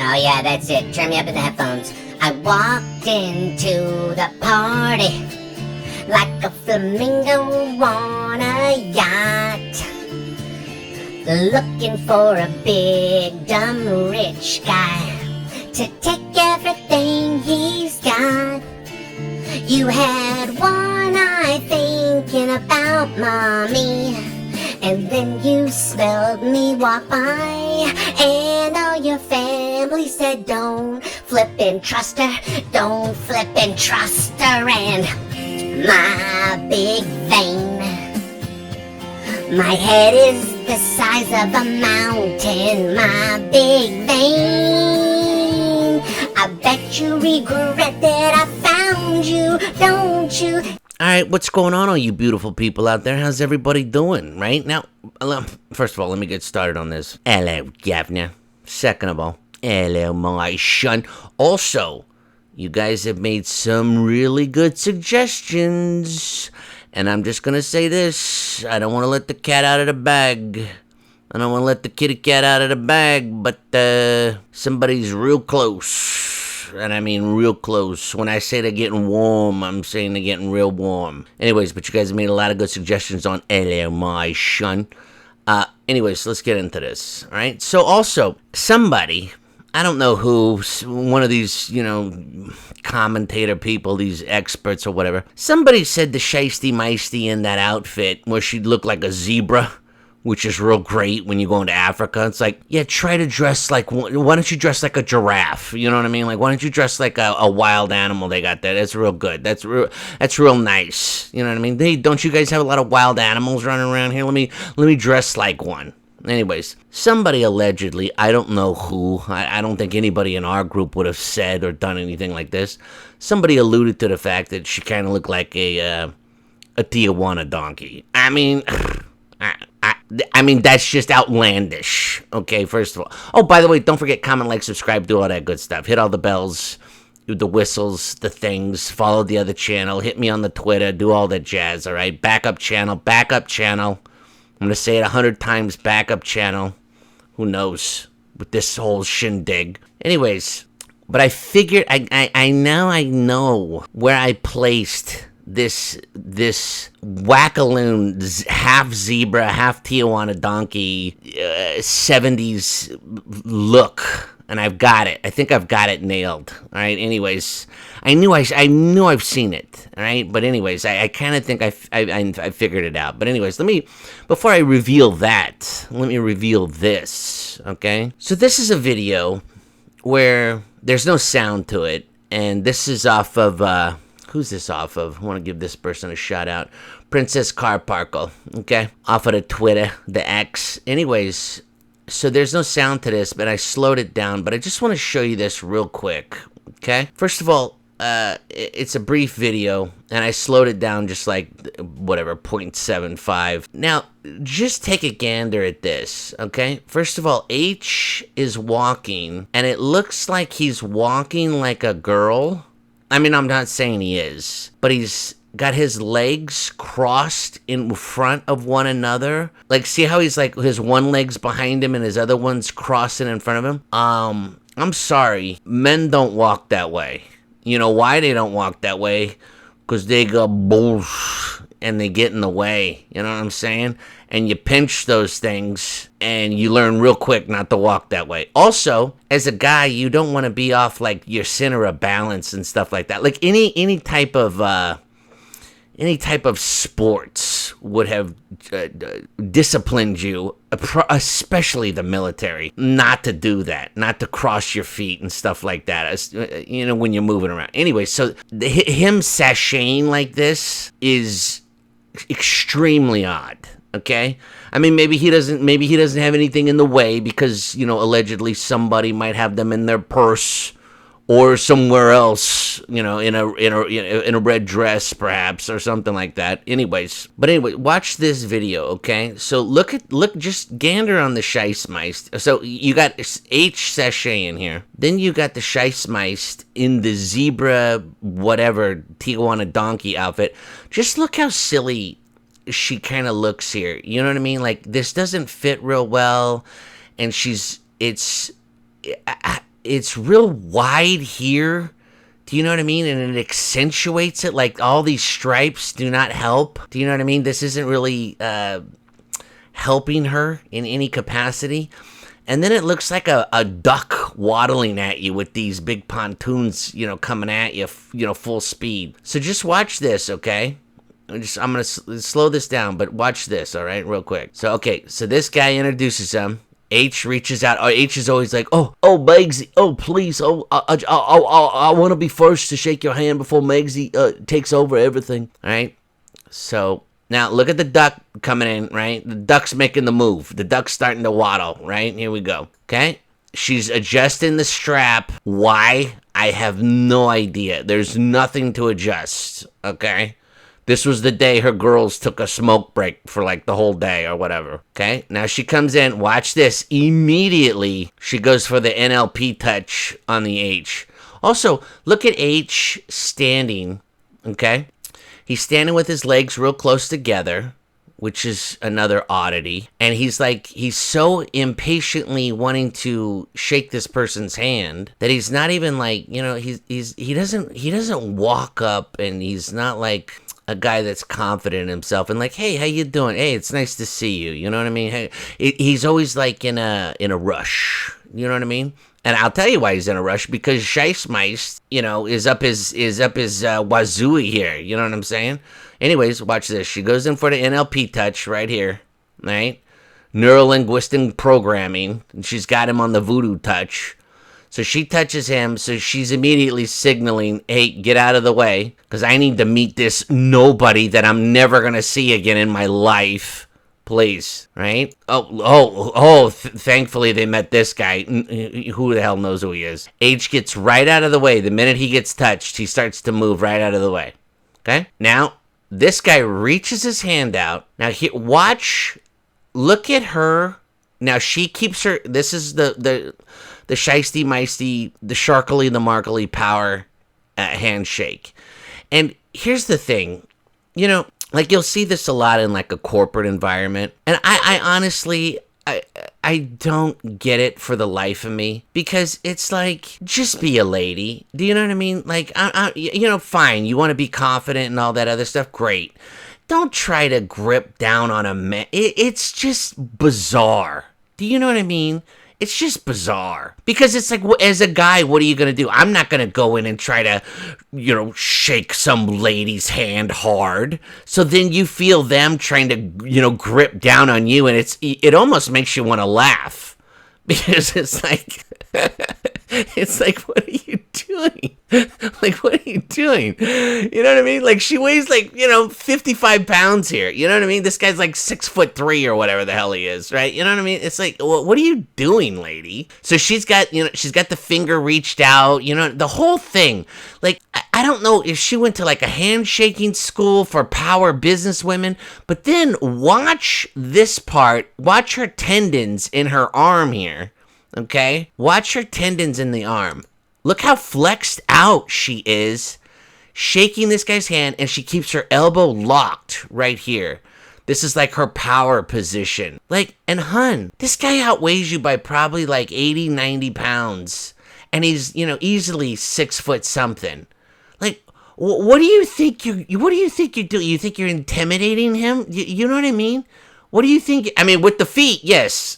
Oh yeah, that's it. Turn me up in the headphones. I walked into the party like a flamingo on a yacht, looking for a big, dumb, rich guy to take everything he's got. You had one eye thinking about mommy, and then you smelled me walk by, and all your family said don't flip and trust her, don't flip and trust her. And my big vein, my head is the size of a mountain, my big vein. I bet you regret that I found you, don't you? Alright, what's going on, all you beautiful people out there? How's everybody doing, right? Now, first of all, let me get started on this. Hello, Governor. Second of all, hello, my son. Also, you guys have made some really good suggestions. And I'm just gonna say this. I don't want to let the cat out of the bag. I don't want to let the kitty cat out of the bag, but somebody's real close. And I mean real close. When I say they're getting warm, I'm saying they're getting real warm. Anyways, but you guys have made a lot of good suggestions on Hello, my son. Anyways, let's get into this. Alright, so also, somebody, I don't know who, one of these, commentator people, these experts or whatever, somebody said the Shiesty Meisty in that outfit where she looked like a zebra, which is real great when you go into Africa. It's like, yeah, try to dress like, why don't you dress like a giraffe? You know what I mean? Like, why don't you dress like a wild animal they got there? That's real good. That's real nice. You know what I mean? Don't you guys have a lot of wild animals running around here? Let me dress like one. Anyways, somebody allegedly, I don't know who, I don't think anybody in our group would have said or done anything like this. Somebody alluded to the fact that she kind of looked like a Tijuana donkey. I mean, that's just outlandish. Okay, first of all. Oh, by the way, don't forget, comment, like, subscribe, do all that good stuff. Hit all the bells, do the whistles, the things, follow the other channel, hit me on the Twitter, do all that jazz, all right? Backup channel. I'm going to say it 100 times, backup channel. Who knows with this whole shindig. Anyways, but I figured, I know where I placed this wackaloon, half zebra, half Tijuana donkey, 70s look. And I've got it. I think I've got it nailed. All right. Anyways, I knew I've seen it. All right. But anyways, I kind of think I figured it out. But anyways, before I reveal that, let me reveal this. Okay. So this is a video where there's no sound to it, and this is off of who's this off of? I want to give this person a shout out. Princess Carparkle. Okay. Off of the Twitter, the X. Anyways. So there's no sound to this, but I slowed it down. But I just want to show you this real quick, okay? First of all, it's a brief video, and I slowed it down just like, whatever, 0.75. Now, just take a gander at this, okay? First of all, H is walking, and it looks like he's walking like a girl. I mean, I'm not saying he is, but he's got his legs crossed in front of one another. Like, see how he's like, his one leg's behind him and his other one's crossing in front of him? I'm sorry. Men don't walk that way. You know why they don't walk that way? Because they go boosh and they get in the way. You know what I'm saying? And you pinch those things and you learn real quick not to walk that way. Also, as a guy, you don't want to be off like your center of balance and stuff like that. Like any type of sports would have disciplined you, especially the military, not to do that, not to cross your feet and stuff like that, when you're moving around. Anyway, so him sashaying like this is extremely odd, okay? I mean, maybe he doesn't have anything in the way because, allegedly somebody might have them in their purse or somewhere else, in a red dress, perhaps, or something like that. Anyways, watch this video, okay? So just gander on the Scheissmeist. So you got H sachet in here. Then you got the Scheissmeist in the zebra, whatever, Tijuana donkey outfit. Just look how silly she kind of looks here. You know what I mean? Like, this doesn't fit real well, and it's real wide here. Do you know what I mean? And it accentuates it, like all these stripes do not help. Do you know what I mean? This isn't really helping her in any capacity. And then it looks like a duck waddling at you with these big pontoons, coming at you, full speed. So just watch this, okay? I'm going to slow this down, but watch this, all right, real quick. So this guy introduces him. H reaches out. H is always like, oh, Megsy, please, I want to be first to shake your hand before Megsy takes over everything. All right. So now look at the duck coming in, right? The duck's making the move. The duck's starting to waddle, right? Here we go. Okay. She's adjusting the strap. Why? I have no idea. There's nothing to adjust. Okay. This was the day her girls took a smoke break for like the whole day or whatever. Okay, now she comes in. Watch this. Immediately, she goes for the NLP touch on the H. Also, look at H standing. Okay, he's standing with his legs real close together, which is another oddity. And he's so impatiently wanting to shake this person's hand that he's not even like, he doesn't walk up, and he's not like a guy that's confident in himself and like, hey, how you doing? Hey, it's nice to see you. You know what I mean? Hey, he's always like in a rush. You know what I mean? And I'll tell you why he's in a rush, because Scheissmeist, is up his wazooey here. You know what I'm saying? Anyways, watch this. She goes in for the NLP touch right here, right? Neurolinguistic programming. And she's got him on the voodoo touch. So she touches him, so she's immediately signaling, hey, get out of the way, because I need to meet this nobody that I'm never going to see again in my life. Please, right? Thankfully they met this guy. Who the hell knows who he is? H gets right out of the way. The minute he gets touched, he starts to move right out of the way. Okay? Now, this guy reaches his hand out. Now, look at her. Now, she keeps her, this is the shiesty meisty, the sharkly, the markly power handshake. And here's the thing, you'll see this a lot in like a corporate environment. And I honestly, I don't get it for the life of me, because it's like, just be a lady. Do you know what I mean? Like, fine, you want to be confident and all that other stuff. Great. Don't try to grip down on a man. It's just bizarre. Do you know what I mean? It's just bizarre. Because it's like, as a guy, what are you going to do? I'm not going to go in and try to, shake some lady's hand hard. So then you feel them trying to, grip down on you. And it almost makes you want to laugh. Because it's like, what are you doing? Like, what are you doing? You know what I mean? Like, she weighs 55 pounds here. You know what I mean? This guy's like 6'3" or whatever the hell he is, right? You know what I mean? It's like, what are you doing, lady? So she's got the finger reached out, the whole thing. Like, I don't know if she went to like a handshaking school for power business women, but then watch this part. Watch her tendons in her arm here. Okay? Watch her tendons in the arm. Look how flexed out she is, shaking this guy's hand, and she keeps her elbow locked right here. This is like her power position. Like, and hun, this guy outweighs you by probably like 80, 90 pounds. And he's, easily 6 foot something. Like, what do you think you're doing? You think you're intimidating him? You know what I mean? What do you think? I mean, with the feet, yes.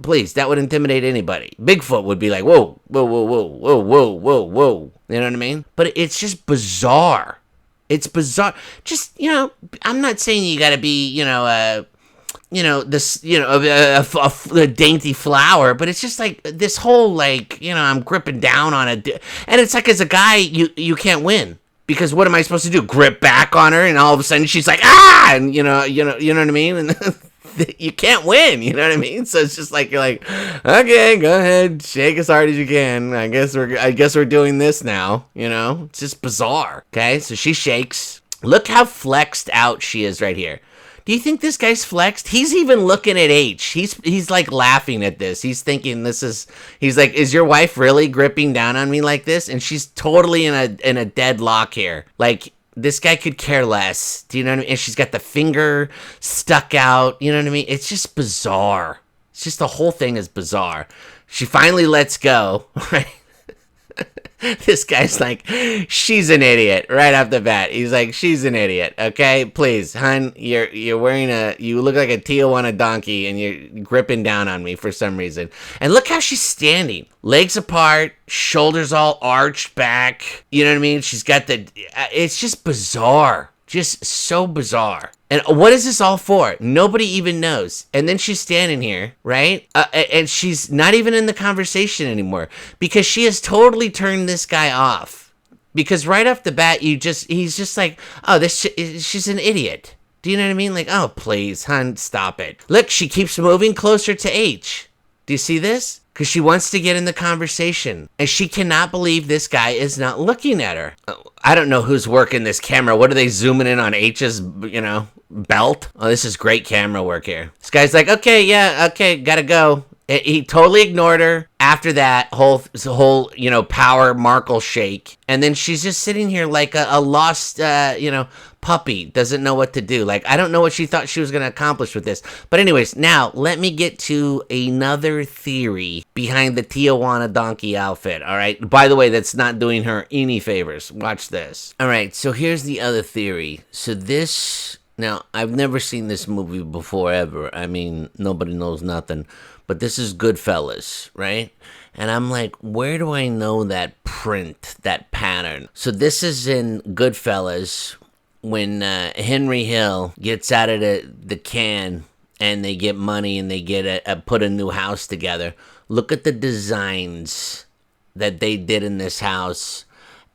Please, that would intimidate anybody. Bigfoot would be like, whoa. You know what I mean? But it's just bizarre. It's bizarre. Just, I'm not saying you gotta be, a dainty flower, but it's just like this whole, like, I'm gripping down on it. And it's like, as a guy, you can't win. Because what am I supposed to do? Grip back on her, and all of a sudden she's like, ah, and you know what I mean? And you can't win, you know what I mean? So it's just like, you're like, okay, go ahead, shake as hard as you can. I guess we're doing this now, It's just bizarre. Okay, so she shakes. Look how flexed out she is right here. Do you think this guy's flexed? He's even looking at H. He's like laughing at this. He's thinking he's like, is your wife really gripping down on me like this? And she's totally in a deadlock here. Like, this guy could care less. Do you know what I mean? And she's got the finger stuck out. You know what I mean? It's just bizarre. It's just, the whole thing is bizarre. She finally lets go, right? This guy's like, she's an idiot right off the bat. He's like, she's an idiot, okay? Please, hun, you're wearing you look like a Tijuana donkey and you're gripping down on me for some reason. And look how she's standing. Legs apart, shoulders all arched back. You know what I mean? She's got it's just bizarre. Just so bizarre. And what is this all for? Nobody even knows. And then she's standing here, right? And she's not even in the conversation anymore because she has totally turned this guy off. Because right off the bat, he's just like, oh, she's an idiot. Do you know what I mean? Like, oh, please, hun, stop it. Look, she keeps moving closer to H. Do you see this? Because she wants to get in the conversation. And she cannot believe this guy is not looking at her. I don't know who's working this camera. What are they zooming in on H's, belt? Oh, this is great camera work here. This guy's like, okay, yeah, okay, gotta go. He totally ignored her after that whole power Markle shake. And then she's just sitting here like a lost, puppy. Doesn't know what to do. Like, I don't know what she thought she was going to accomplish with this. But anyways, now let me get to another theory behind the Tijuana donkey outfit. All right. By the way, that's not doing her any favors. Watch this. All right. So here's the other theory. So now, I've never seen this movie before ever. I mean, nobody knows nothing. But this is Goodfellas, right? And I'm like, where do I know that print, that pattern? So this is in Goodfellas when Henry Hill gets out of the can and they get money and they get put a new house together. Look at the designs that they did in this house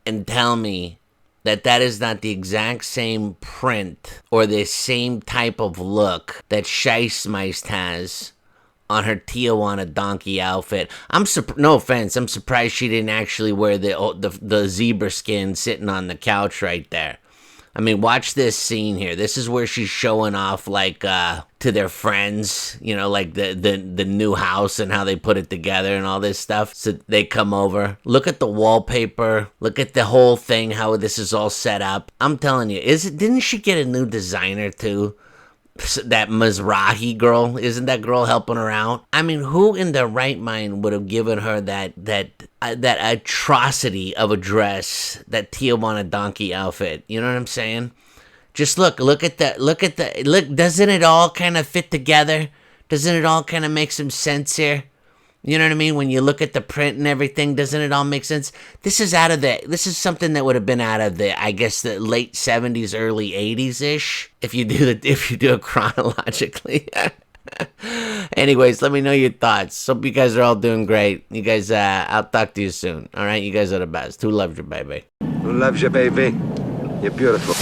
and tell me that is not the exact same print or the same type of look that Scheissmeist has on her Tijuana donkey outfit. No offense, I'm surprised she didn't actually wear the zebra skin sitting on the couch right there. I mean, watch this scene here. This is where she's showing off, like, to their friends, like the new house and how they put it together and all this stuff. So they come over. Look at the wallpaper. Look at the whole thing, how this is all set up. I'm telling you, didn't she get a new designer too? That Mizrahi girl, isn't that girl helping her out? I mean, who in their right mind would have given her that atrocity of a dress, that Tijuana donkey outfit? You know what I'm saying? Just look, doesn't it all kind of fit together? Doesn't it all kind of make some sense here? You know what I mean? When you look at the print and everything, doesn't it all make sense? This is something that would have been out of I guess, the late 70s, early 80s-ish, if you do it chronologically. Anyways, let me know your thoughts. Hope you guys are all doing great. You guys, I'll talk to you soon. All right? You guys are the best. Who loves you, baby? Who loves you, baby? You're beautiful.